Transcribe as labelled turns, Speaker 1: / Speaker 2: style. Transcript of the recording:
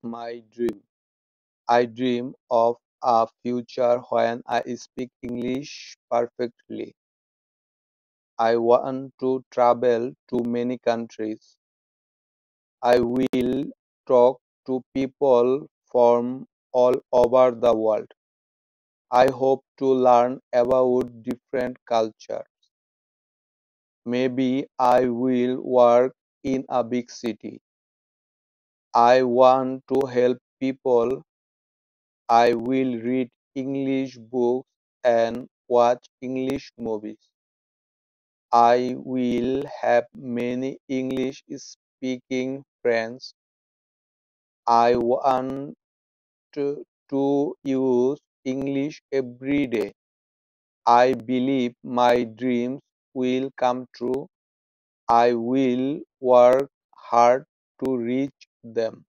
Speaker 1: My dream. I dream of a future when I speak English perfectly. I want to travel to many countries. I will talk to people from all over the world. I hope to learn about different cultures. Maybe I will work in a big city. I want to help people. I will read English books and watch English movies. I will have many English speaking friends. I want to use English every day. I believe my dreams will come true. I will work hard to reach them.